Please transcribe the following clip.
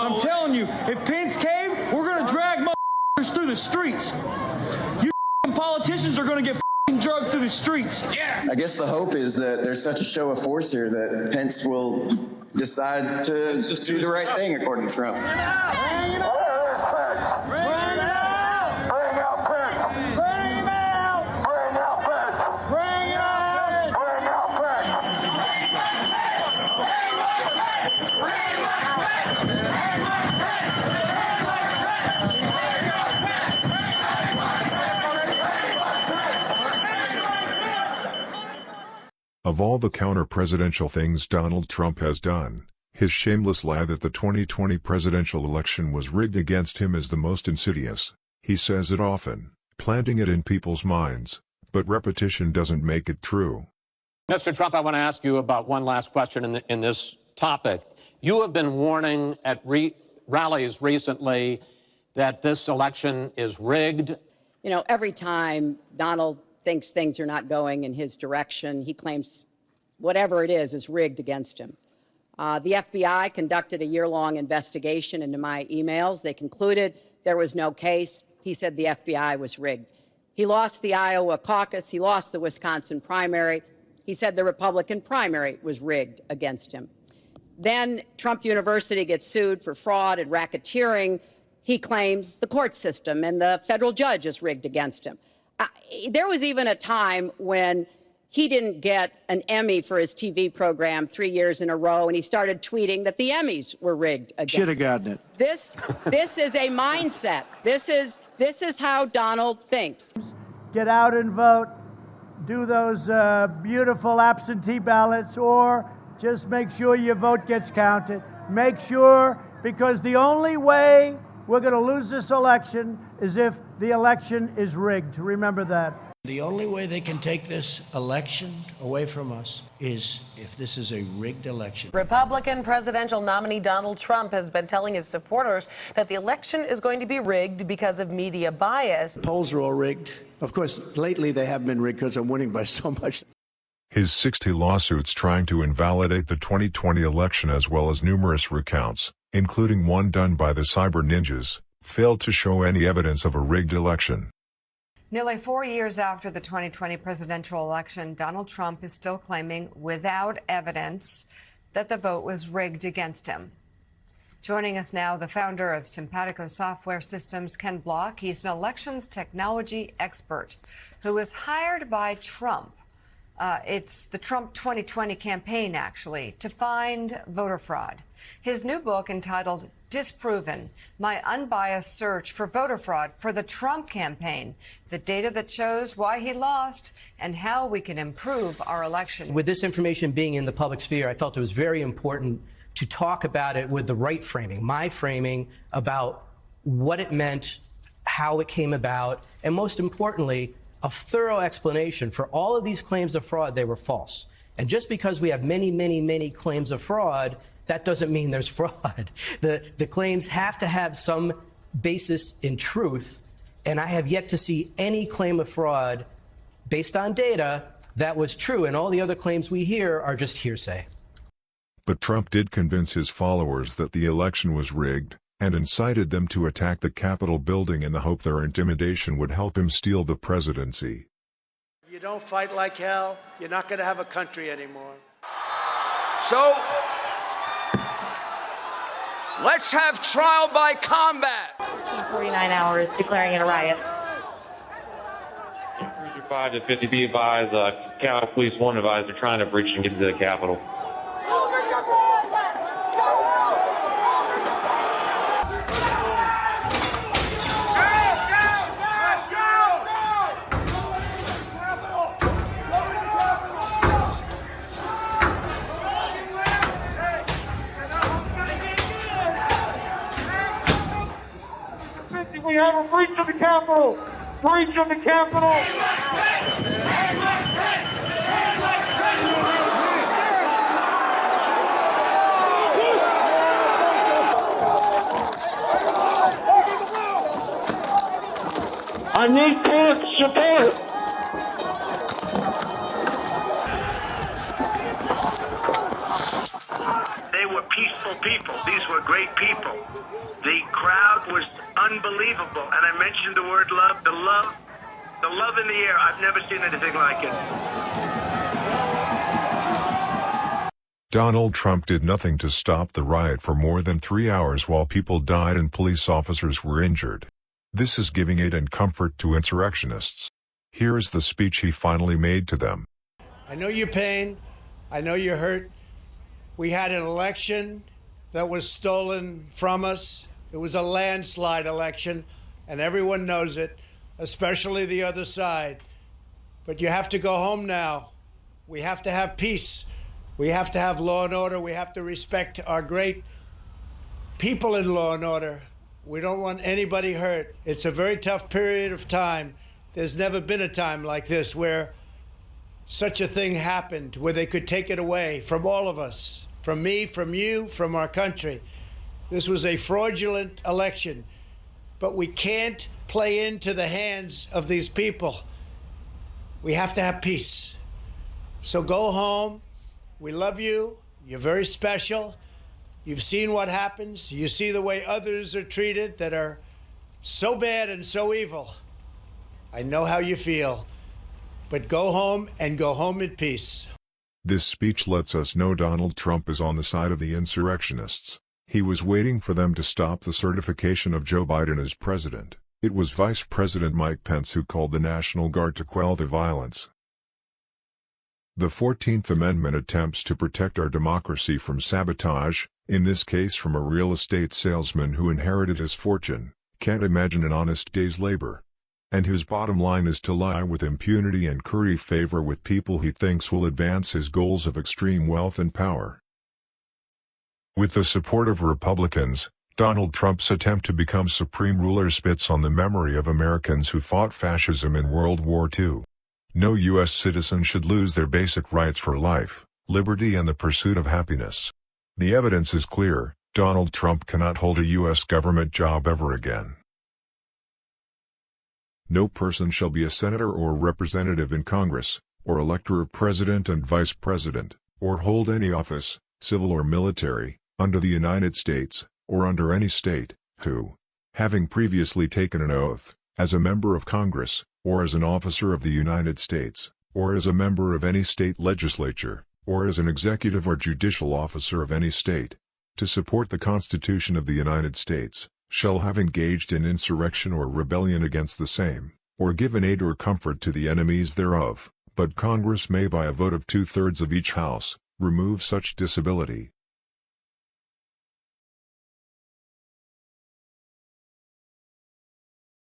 I'm telling you, if Pence came, we're going to drag motherfuckers through the streets. You politicians are going to get drugged through the streets. Yeah. I guess the hope is that there's such a show of force here that Pence will decide to do the right thing, according to Trump. Of all the counter-presidential things Donald Trump has done, his shameless lie that the 2020 presidential election was rigged against him is the most insidious. He says it often, planting it in people's minds, but repetition doesn't make it true. Mr. Trump, I want to ask you about one last question in this topic. You have been warning at rallies recently that this election is rigged. You know, every time Donald thinks things are not going in his direction, he claims whatever it is rigged against him. The FBI conducted a year-long investigation into my emails. They concluded there was no case. He said the FBI was rigged. He lost the Iowa caucus. He lost the Wisconsin primary. He said the Republican primary was rigged against him. Then Trump University gets sued for fraud and racketeering. He claims the court system and the federal judge is rigged against him. There was even a time when he didn't get an Emmy for his TV program 3 years in a row, and he started tweeting that the Emmys were rigged against him. Should have gotten it. This is a mindset. This is how Donald thinks. Get out and vote. Do those beautiful absentee ballots, or just make sure your vote gets counted. Make sure, because the only way we're going to lose this election is if the election is rigged. Remember that. The only way they can take this election away from us is if this is a rigged election. Republican presidential nominee Donald Trump has been telling his supporters that the election is going to be rigged because of media bias. Polls are all rigged. Of course, lately they have been rigged because I'm winning by so much. His 60 lawsuits trying to invalidate the 2020 election, as well as numerous recounts, including one done by the cyber ninjas, failed to show any evidence of a rigged election. Nearly 4 years after the 2020 presidential election, Donald Trump is still claiming, without evidence, that the vote was rigged against him. Joining us now, the founder of Simpatico Software Systems, Ken Block. He's an elections technology expert who was hired by Trump. It's the Trump 2020 campaign, actually, to find voter fraud. His new book, entitled Disproven: My Unbiased Search for Voter Fraud for the Trump Campaign, the data that shows why he lost and how we can improve our election. With this information being in the public sphere, I felt it was very important to talk about it with the right framing, my framing about what it meant, how it came about, and most importantly, a thorough explanation for all of these claims of fraud. They were false. And just because we have many, many, many claims of fraud, that doesn't mean there's fraud. The claims have to have some basis in truth, and I have yet to see any claim of fraud based on data that was true, and all the other claims we hear are just hearsay. But Trump did convince his followers that the election was rigged, and incited them to attack the Capitol building in the hope their intimidation would help him steal the presidency. If you don't fight like hell, you're not going to have a country anymore. So, let's have trial by combat. 49 hours declaring it a riot. 35 to 50 be advised, Capitol Police 1 advised they're trying to breach and get into the Capitol. We have a breach of the Capitol! Breach of the Capitol! I need court support! They were peaceful wonderful people. These were great people. The crowd was unbelievable. And I mentioned the word love, the love in the air. I've never seen anything like it. Donald Trump did nothing to stop the riot for more than 3 hours while people died and police officers were injured. This is giving aid and comfort to insurrectionists. Here is the speech he finally made to them. I know your pain. I know you're hurt. We had an election that was stolen from us. It was a landslide election, and everyone knows it, especially the other side. But you have to go home now. We have to have peace. We have to have law and order. We have to respect our great people in law and order. We don't want anybody hurt. It's a very tough period of time. There's never been a time like this where such a thing happened, where they could take it away from all of us, from me, from you, from our country. This was a fraudulent election, but we can't play into the hands of these people. We have to have peace. So go home. We love you. You're very special. You've seen what happens. You see the way others are treated that are so bad and so evil. I know how you feel. But go home and go home in peace. This speech lets us know Donald Trump is on the side of the insurrectionists. He was waiting for them to stop the certification of Joe Biden as president. It was Vice President Mike Pence who called the National Guard to quell the violence. The 14th Amendment attempts to protect our democracy from sabotage, in this case from a real estate salesman who inherited his fortune, can't imagine an honest day's labor, and whose bottom line is to lie with impunity and curry favor with people he thinks will advance his goals of extreme wealth and power. With the support of Republicans, Donald Trump's attempt to become supreme ruler spits on the memory of Americans who fought fascism in World War II. No U.S. citizen should lose their basic rights for life, liberty and the pursuit of happiness. The evidence is clear: Donald Trump cannot hold a U.S. government job ever again. No person shall be a senator or representative in Congress, or elector of president and vice president, or hold any office, civil or military, under the United States, or under any state, who, having previously taken an oath, as a member of Congress, or as an officer of the United States, or as a member of any state legislature, or as an executive or judicial officer of any state, to support the Constitution of the United States, shall have engaged in insurrection or rebellion against the same, or given aid or comfort to the enemies thereof, but Congress may by a vote of 2/3 of each house, remove such disability,